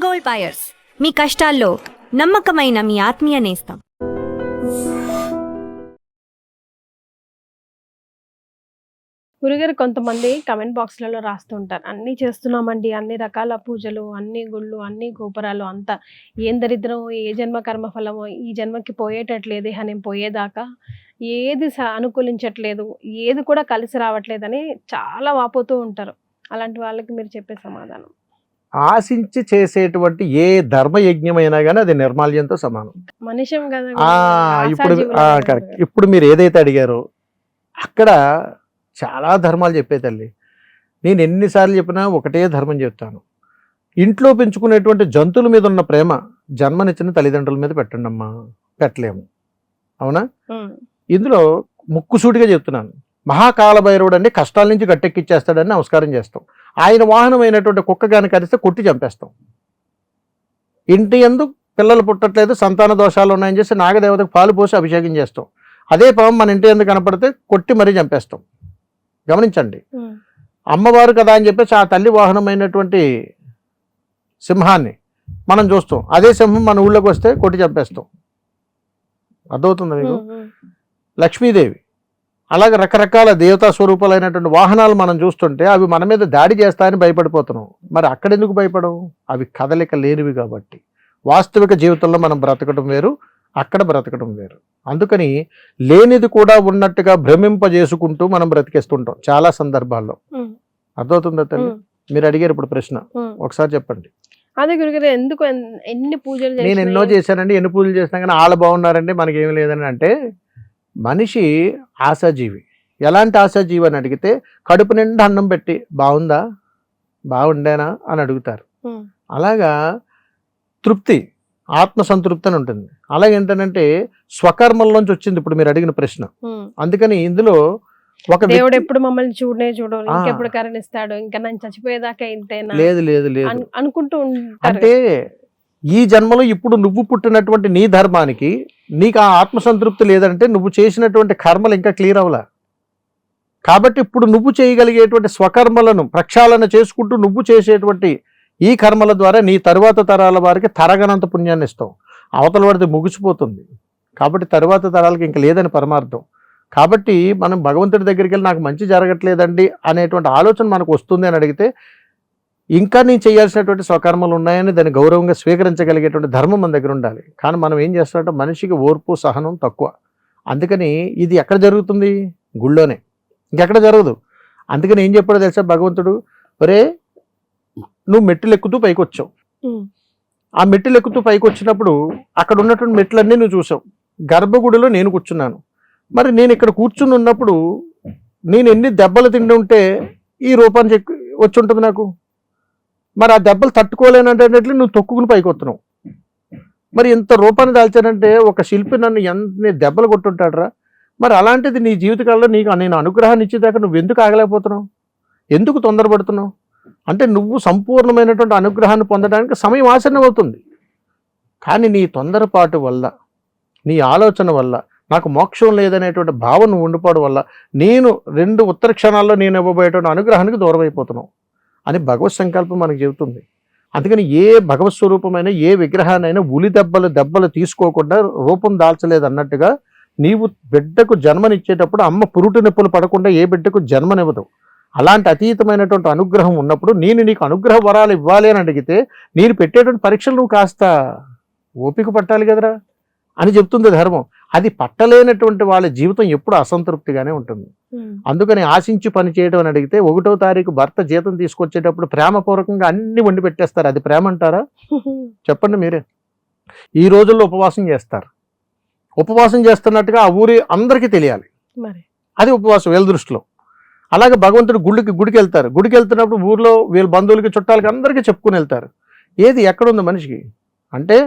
Gold buyers, మీ కష్టాల్లో నమ్మకమైన మీ ఆత్మీయ నేస్తం. గురుగారు, కొంతమంది కమెంట్ బాక్స్లలో రాస్తుంటారు, అన్నీ చేస్తున్నామండి, అన్ని రకాల పూజలు, అన్ని గుళ్ళు, అన్ని గోపురాలు, అంతా ఏం దరిద్రం, ఏ జన్మ కర్మ ఫలమో, ఈ జన్మకి పోయేటట్లేదు, నేను పోయేదాకా ఏది అనుకూలించట్లేదు, ఏది కూడా కలిసి రావట్లేదని చాలా వాపోతూ ఉంటారు. అలాంటి వాళ్ళకి మీరు చెప్పే సమాధానం? ఆశించి చేసేటువంటి ఏ ధర్మయజ్ఞమైనా కానీ అది నిర్మాల్యంతో సమానం. మనిషం కదా. కరెక్ట్. ఇప్పుడు మీరు ఏదైతే అడిగారో అక్కడ చాలా ధర్మాలు చెప్పే తల్లి. నేను ఎన్నిసార్లు చెప్పినా ఒకటే ధర్మం చెప్తాను. ఇంట్లో పెంచుకునేటువంటి జంతువుల మీద ఉన్న ప్రేమ జన్మనిచ్చిన తల్లిదండ్రుల మీద పెట్టండి అమ్మా. పెట్టలేము, అవునా? ఇందులో ముక్కుసూటిగా చెప్తున్నాను. మహాకాల భైరవుడు అంటే కష్టాల నుంచి గట్టెక్కిచ్చేస్తాడని నమస్కారం చేస్తాం. ఆయన వాహనమైనటువంటి కుక్క కానీ కరిస్తే కొట్టి చంపేస్తాం. ఇంటి యందు పిల్లలు పుట్టట్లేదు, సంతాన దోషాలు ఉన్నాయని చేసి నాగదేవతకు పాలు పోసి అభిషేకం చేస్తాం. అదే పాము మన ఇంటి యందు కనపడితే కొట్టి మరీ చంపేస్తాం. గమనించండి. అమ్మవారు కదా అని చెప్పేసి ఆ తల్లి వాహనమైనటువంటి సింహాన్ని మనం చూస్తాం. అదే సింహం మన ఊళ్ళోకి వస్తే కొట్టి చంపేస్తాం. అర్థమవుతుంది మీకు? లక్ష్మీదేవి అలాగే రకరకాల దేవతా స్వరూపాలైనటువంటి వాహనాలు మనం చూస్తుంటే అవి మన మీద దాడి చేస్తాయని భయపడిపోతున్నాం. మరి అక్కడెందుకు భయపడవు? అవి కదలిక లేనివి కాబట్టి. వాస్తవిక జీవితంలో మనం బ్రతకడం వేరు, అక్కడ బ్రతకడం వేరు. అందుకని లేనిది కూడా ఉన్నట్టుగా భ్రమింపజేసుకుంటూ మనం బ్రతికేస్తుంటాం చాలా సందర్భాల్లో. అర్థమవుతుందా తల్లి? మీరు అడిగారు ఇప్పుడు ప్రశ్న, ఒకసారి చెప్పండి. అదే గురుగారు, ఎందుకు ఎన్ని పూజలు నేను ఎన్నో చేశానండి, ఎన్ని పూజలు చేసినా కానీ వాళ్ళు బాగున్నారండి, మనకేం లేదని. అంటే మనిషి ఆశాజీవి. ఎలాంటి ఆశాజీవి అని అడిగితే కడుపు నిండా అన్నం పెట్టి బాగుందా, బాగుండేనా అని అడుగుతారు. అలాగా తృప్తి, ఆత్మసంతృప్తి అని ఉంటుంది. అలాగే ఏంటంటే స్వకర్మల్లోంచి వచ్చింది ఇప్పుడు మీరు అడిగిన ప్రశ్న. అందుకని ఇందులో ఒక దేవుడు ఎప్పుడు మమ్మల్ని చూడడు, ఇంకెప్పుడు కరుణిస్తాడు, ఇంకా నేను చచ్చిపోయేదాకా ఇంతేనా, లేదు లేదు లేదు అనుకుంటూ అంటే ఈ జన్మలో ఇప్పుడు నువ్వు పుట్టినటువంటి నీ ధర్మానికి నీకు ఆ ఆత్మసంతృప్తి లేదంటే నువ్వు చేసినటువంటి కర్మలు ఇంకా క్లియర్ అవ్వలే. కాబట్టి ఇప్పుడు నువ్వు చేయగలిగేటువంటి స్వకర్మలను ప్రక్షాళన చేసుకుంటూ నువ్వు చేసేటువంటి ఈ కర్మల ద్వారా నీ తరువాత తరాల వారికి తరగనంత పుణ్యాన్ని ఇస్తావు. అవతల వాడితే ముగిసిపోతుంది. కాబట్టి తరువాత తరాలకి ఇంకా లేదని పరమార్థం. కాబట్టి మనం భగవంతుడి దగ్గరికి వెళ్ళి నాకు మంచి జరగట్లేదండి అనేటువంటి ఆలోచన మనకు వస్తుంది అని అడిగితే ఇంకా నేను చేయాల్సినటువంటి స్వకర్మలు ఉన్నాయని దాన్ని గౌరవంగా స్వీకరించగలిగేటువంటి ధర్మం మన దగ్గర ఉండాలి. కానీ మనం ఏం చేస్తామంటే మనిషికి ఓర్పు సహనం తక్కువ. అందుకని ఇది ఎక్కడ జరుగుతుంది? గుళ్ళోనే, ఇంకెక్కడ జరగదు. అందుకని ఏం చెప్పాడో తెలుసా భగవంతుడు? ఒరే, నువ్వు మెట్లు ఎక్కుతూ పైకి వచ్చావు. ఆ మెట్లు ఎక్కుతూ పైకి వచ్చినప్పుడు అక్కడ ఉన్నటువంటి మెట్లన్నీ నువ్వు చూసావు. గర్భగుడిలో నేను కూర్చున్నాను. మరి నేను ఇక్కడ కూర్చుని ఉన్నప్పుడు నేను ఎన్ని దెబ్బలు తిండి ఉంటే ఈ రూపాన్ని వచ్చి ఉంటుంది నాకు. మరి ఆ దెబ్బలు తట్టుకోలేనంటే నువ్వు తొక్కుకుని పైకి వస్తున్నావు. మరి ఇంత రూపాన్ని దాల్చానంటే ఒక శిల్పి నన్ను ఎన్ని దెబ్బలు కొట్టుంటాడరా. మరి అలాంటిది నీ జీవితకాలంలో నేను అనుగ్రహాన్ని ఇచ్చేదాకా నువ్వు ఎందుకు ఆగలేకపోతున్నావు? ఎందుకు తొందరపడుతున్నావు? అంటే నువ్వు సంపూర్ణమైనటువంటి అనుగ్రహాన్ని పొందడానికి సమయం ఆసన్నం అవుతుంది. కానీ నీ తొందరపాటు వల్ల, నీ ఆలోచన వల్ల నాకు మోక్షం లేదనేటువంటి భావన నువ్వు ఉండిపోవడం వల్ల నేను 2 ఉత్తర క్షణాల్లో నేను ఇవ్వబోయేటువంటి అనుగ్రహానికి దూరం అయిపోతున్నావు అని భగవత్ సంకల్పం మనకు చెబుతుంది. అందుకని ఏ భగవత్ స్వరూపమైన ఏ విగ్రహాన్నైనా ఉలి దెబ్బలు తీసుకోకుండా రూపం దాల్చలేదు అన్నట్టుగా నీవు బిడ్డకు జన్మనిచ్చేటప్పుడు అమ్మ పురుటి నొప్పులు పడకుండా ఏ బిడ్డకు జన్మనివ్వదు. అలాంటి అతీతమైనటువంటి అనుగ్రహం ఉన్నప్పుడు నేను నీకు అనుగ్రహ వరాలు ఇవ్వాలి అని అడిగితే నేను పెట్టేటువంటి పరీక్షలు నువ్వు కాస్త ఓపిక పట్టాలి కదరా అని చెప్తుంది ధర్మం. అది పట్టలేనటువంటి వాళ్ళ జీవితం ఎప్పుడు అసంతృప్తిగానే ఉంటుంది. అందుకని ఆశించి పని చేయడం అని అడిగితే 1వ తారీఖు భర్త జీతం తీసుకొచ్చేటప్పుడు ప్రేమపూర్వకంగా అన్ని వండి పెట్టేస్తారు. అది ప్రేమ అంటారా? చెప్పండి మీరే. ఈ రోజుల్లో ఉపవాసం చేస్తారు. ఉపవాసం చేస్తున్నట్టుగా ఆ ఊరి అందరికీ తెలియాలి. అది ఉపవాసం వీళ్ళ దృష్టిలో. అలాగే భగవంతుడు గుడికి వెళ్తారు. గుడికి వెళ్తున్నప్పుడు ఊర్లో వీళ్ళ బంధువులకి చుట్టాలకి అందరికీ చెప్పుకుని వెళ్తారు. ఏది ఎక్కడుంది మనిషికి అంటే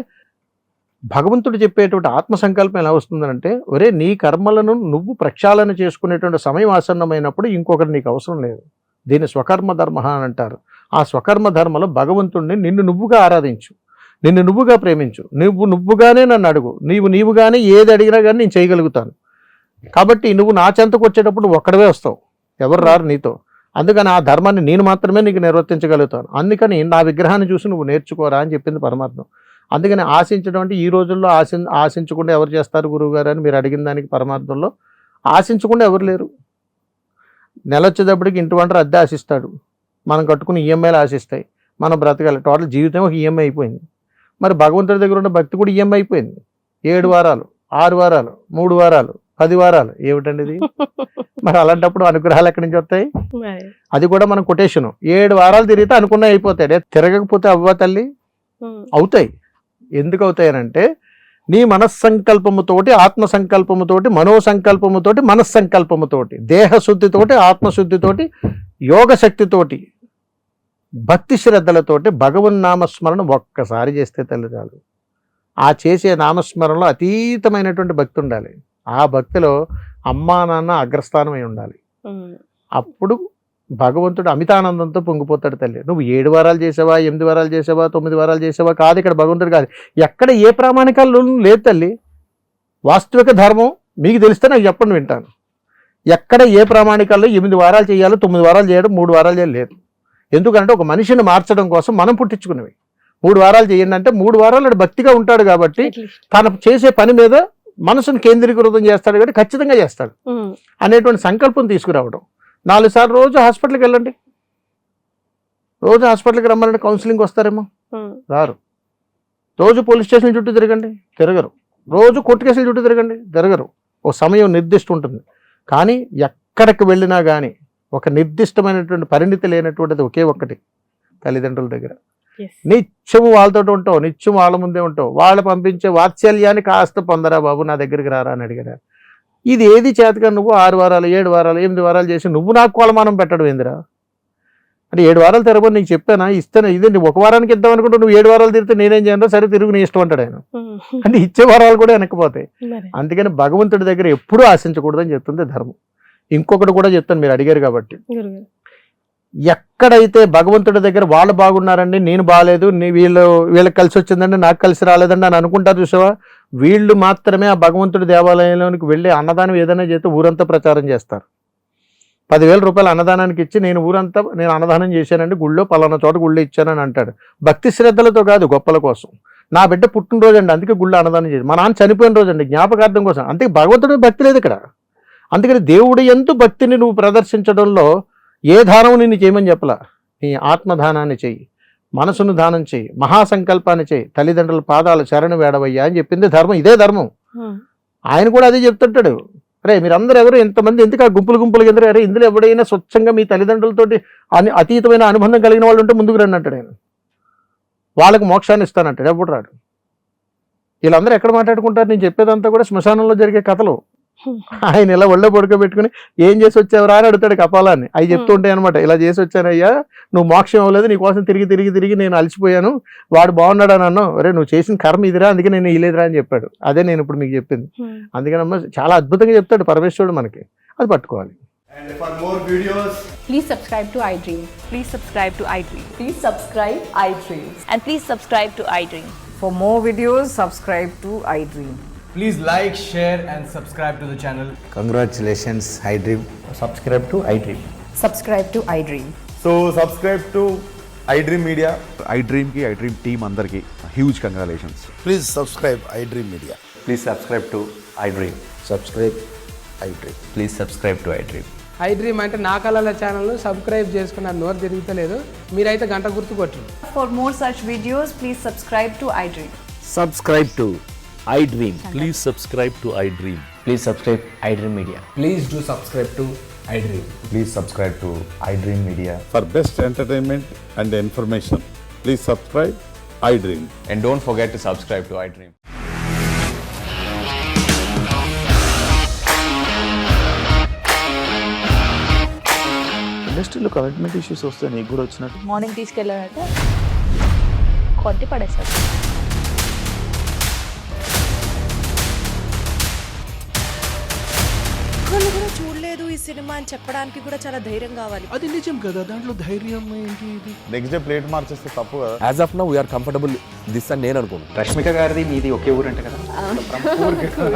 భగవంతుడు చెప్పేటువంటి ఆత్మసంకల్పం ఎలా వస్తుందంటే, ఒరే నీ కర్మలను నువ్వు ప్రక్షాళన చేసుకునేటువంటి సమయం ఆసన్నమైనప్పుడు ఇంకొకరు నీకు అవసరం లేదు. దీన్ని స్వకర్మ ధర్మ అని అంటారు. ఆ స్వకర్మ ధర్మలో భగవంతుడిని నిన్ను నువ్వుగా ఆరాధించు, నిన్ను నువ్వుగా ప్రేమించు, నువ్వుగానే నన్ను అడుగు, నీవుగానే ఏది అడిగినా కానీ నేను చేయగలుగుతాను. కాబట్టి నువ్వు నా చెంతకు వచ్చేటప్పుడు ఒక్కడవే వస్తావు, ఎవరు రారు నీతో. అందుకని ఆ ధర్మాన్ని నేను మాత్రమే నీకు నిర్వర్తించగలుగుతాను. అందుకని నా విగ్రహాన్ని చూసి నువ్వు నేర్చుకోరా అని చెప్పింది పరమార్థం. అందుకని ఆశించడం అంటే ఈ రోజుల్లో ఆశించకుండా ఎవరు చేస్తారు గురువుగారు అని మీరు అడిగిన దానికి పరమార్థంలో ఆశించకుండా ఎవరు లేరు. నెల వచ్చేటప్పటికి ఇంటి వంట అద్దె ఆశిస్తాడు, మనం కట్టుకుని ఈఎంఐలు ఆశిస్తాయి, మనం బ్రతకాలి. టోటల్ జీవితం ఒక ఈఎంఐ అయిపోయింది. మరి భగవంతుడి దగ్గర ఉన్న భక్తి కూడా ఈఎంఐ అయిపోయింది. 7 వారాలు, 6 వారాలు, 3 వారాలు, 10 వారాలు, ఏమిటండి ఇది? మరి అలాంటప్పుడు అనుగ్రహాలు ఎక్కడి నుంచి వస్తాయి? అది కూడా మనం కొటేషను. 7 వారాలు తిరిగితే అనుకున్నా అయిపోతాయి, తిరగకపోతే అవ్వ తల్లి అవుతాయి. ఎందుకు అవుతాయనంటే నీ మనస్సంకల్పముతోటి, ఆత్మ సంకల్పముతోటి, మనోసంకల్పముతోటి, మనస్సంకల్పముతోటి, దేహశుద్ధితోటి, ఆత్మశుద్ధితోటి, యోగ శక్తితోటి, భక్తి శ్రద్ధలతోటి భగవన్నామస్మరణ ఒక్కసారి చేస్తే తల్లి చాలు. ఆ చేసే నామస్మరణలో అతీతమైనటువంటి భక్తి ఉండాలి. ఆ భక్తిలో అమ్మా నాన్న అగ్రస్థానమై ఉండాలి. అప్పుడు భగవంతుడు అమితానందంతో పొంగిపోతాడు తల్లి. నువ్వు 7 వారాలు చేసావా, 8 వారాలు చేసావా, 9 వారాలు చేసావా కాదు ఇక్కడ భగవంతుడు కాదు. ఎక్కడ ఏ ప్రామాణికాలు లేదు తల్లి. వాస్తవిక ధర్మం మీకు తెలిస్తే నాకు చెప్పండి, వింటాను. ఎక్కడ ఏ ప్రామాణికాల్లో 8 వారాలు చేయాలో, 9 వారాలు చేయడం, 3 వారాలు చేయడం లేదు. ఎందుకంటే ఒక మనిషిని మార్చడం కోసం మనం పుట్టించుకునేవి. 3 వారాలు చేయండి అంటే 3 వారాలు భక్తిగా ఉంటాడు కాబట్టి తన చేసే పని మీద మనసును కేంద్రీకృతం చేస్తాడు కాబట్టి ఖచ్చితంగా చేస్తాడు అనేటువంటి సంకల్పం తీసుకురావడం. 4 సార్లు రోజు హాస్పిటల్కి వెళ్ళండి. రోజు హాస్పిటల్కి రమ్మంటే కౌన్సిలింగ్ వస్తారేమో, రారు. రోజు పోలీస్ స్టేషన్ చుట్టూ తిరగండి, తిరగరు. రోజు కోర్టు కేసుల చుట్టూ తిరగండి, తిరగరు. ఓ సమయం నిర్దిష్ట ఉంటుంది. కానీ ఎక్కడికి వెళ్ళినా కానీ ఒక నిర్దిష్టమైనటువంటి పరిణితి లేనటువంటిది ఒకే ఒక్కటి, తల్లిదండ్రుల దగ్గర. నిత్యము వాళ్ళతో ఉంటావు, నిత్యం వాళ్ళ ముందే ఉంటావు. వాళ్ళు పంపించే వాత్సల్యాన్ని కాస్త పొందరా బాబు, నా దగ్గరికి రారా అని అడిగారా. ఇది ఏది చేతగా నువ్వు 6 వారాలు, 7 వారాలు, 8 వారాలు చేసి నువ్వు నాకు కొలమానం పెట్టడం ఏందిరా? అంటే 7 వారాలు తిరగబోని నీకు చెప్పానా, ఇస్తేనే ఇదే నువ్వు 1 వారానికి ఇద్దాం అనుకుంటే నువ్వు 7 వారాలు తిరిగితే నేనేం చేయను, సరే తిరుగు నీ ఇష్టం అంటాడు ఆయన. అంటే ఇచ్చే వారాలు కూడా వెనక్కిపోతాయి. అందుకని భగవంతుడి దగ్గర ఎప్పుడూ ఆశించకూడదని చెప్తుంది ధర్మం. ఇంకొకటి కూడా చెప్తాను, మీరు అడిగారు కాబట్టి. ఎక్కడైతే భగవంతుడి దగ్గర వాళ్ళు బాగున్నారండి, నేను బాగాలేదు, వీళ్ళకి కలిసి వచ్చిందండి, నాకు కలిసి రాలేదండి అని అనుకుంటారు చూసావా, వీళ్ళు మాత్రమే ఆ భగవంతుడి దేవాలయంలోనికి వెళ్ళి అన్నదానం ఏదైనా చేస్తే ఊరంతా ప్రచారం చేస్తారు. 10,000 రూపాయలు అన్నదానానికి ఇచ్చి నేను అన్నదానం చేశానండి, గుళ్ళో పలానా చోట గుళ్ళో ఇచ్చానని అంటాడు. భక్తి శ్రద్ధలతో కాదు, గొప్పల కోసం. నా బిడ్డ పుట్టినరోజు అండి అందుకే గుళ్ళో అన్నదానం చేసి, మా నాన్న చనిపోయిన రోజు అండి జ్ఞాపకార్థం కోసం. అంతే, భగవంతుడి భక్తి లేదు ఇక్కడ. అందుకని దేవుడి యందు భక్తిని నువ్వు ప్రదర్శించడంలో ఏ దానం నిన్ను చేయమని చెప్పలా. నీ ఆత్మదానాన్ని చెయ్యి, మనసును దానం చెయ్యి, మహాసంకల్పాన్ని చెయ్యి, తల్లిదండ్రుల పాదాలు శరణు వేడవయ్యా అని చెప్పింది ధర్మం. ఇదే ధర్మం. ఆయన కూడా అదే చెప్తుంటాడు. అరే మీరందరూ ఎవరు ఎంతమంది ఎందుకు ఆ గుంపులు ఎందుకు, అరే ఇందులో ఎవడైనా స్వచ్ఛంగా మీ తల్లిదండ్రులతోటి అతీతమైన అనుబంధం కలిగిన వాళ్ళు ఉంటే ముందుకు రండి అంటాడు ఆయన. వాళ్ళకి మోక్షాన్ని ఇస్తానంటాడు, ఎప్పుడు రాడు. వీళ్ళందరూ ఎక్కడ మాట్లాడుకుంటారు? నేను చెప్పేదంతా కూడా శ్మశానంలో జరిగే కథలు. ఆయన ఇలా ఒళ్ళో పడుకోబెట్టుకుని ఏం చేసి వచ్చావురా అని అడుగుతాడు కపాలాన్ని. అవి చెప్తూ ఉంటాయి అనమాట, ఇలా చేసి వచ్చానయ్యా, నువ్వు మోక్షం అవ్వలేదు, నీకోసం తిరిగి నేను అలసిపోయాను, వాడు బాగున్నాడు అని అన్నావు, అరే నువ్వు చేసిన కర్మ ఇదిరా, అందుకే నేను ఇలేదురా అని చెప్పాడు. అదే నేను ఇప్పుడు మీకు చెప్పింది. అందుకనమ్మా చాలా అద్భుతంగా చెప్తాడు పరమేశ్వరుడు మనకి, అది పట్టుకోవాలి. And for more videos, please subscribe to iDream. Please subscribe to iDream. Please subscribe iDream. And please subscribe to iDream. For more videos, subscribe to iDream. please like, share and subscribe to the channel. Congratulations, iDream. Subscribe to iDream. Subscribe to iDream. So subscribe to iDream Media. iDream ki iDream team andarki huge congratulations. Please subscribe iDream Media. Please subscribe to iDream. Subscribe iDream. Please subscribe to iDream. iDream అంటే నా కళల ఛానల్ను subscribe చేసుకున్న నోరు తిరుగుతలేదు, మీరైతే గంట గుర్తు కొట్టండి. For more such videos, please subscribe to iDream. Subscribe to iDream. Please subscribe to iDream. Please subscribe iDream Media. Please do subscribe to iDream. Please subscribe to iDream Media. For best entertainment and information, please subscribe iDream. And don't forget to subscribe to iDream. ఇండస్ట్రీలో commitment issues వస్తే నీకు కూడా వచ్చినట్టు morning తీసుకెళ్ళాలంటే కొట్టి పడేస్తారు. వాళ్ళు కూడా చూడలేదు ఈ సినిమా అని చెప్పడానికి కూడా చాలా ధైర్యం కావాలి. అది నిజం కదా, దాంట్లో ధైర్యం ఏంటి? ఇది నెక్స్ట్ డే ప్లేట్ మార్చేస్తే తప్పు కదా. As of now, we are comfortable this అని నేను అనుకుంటున్నాను. రష్మిక గారిది మీది ఒకే ఊరంట కదా.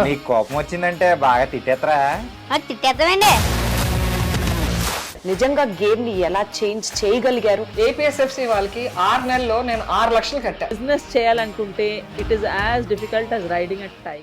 నీకు కోపం వచ్చిందంటే బాగా తిట్టేత్తరా? తిట్టేద్దామండి. నిజంగా గేమ్ ని ఎలా చేంజ్ చేయగలిగారు? ఏపీఎస్ఎఫ్సి వాళ్ళకి 6 నెలల్లో నేను 6 లక్షలు కట్టా. బిజినెస్ చేయాలనుకుంటే it is as difficult as riding a tiger.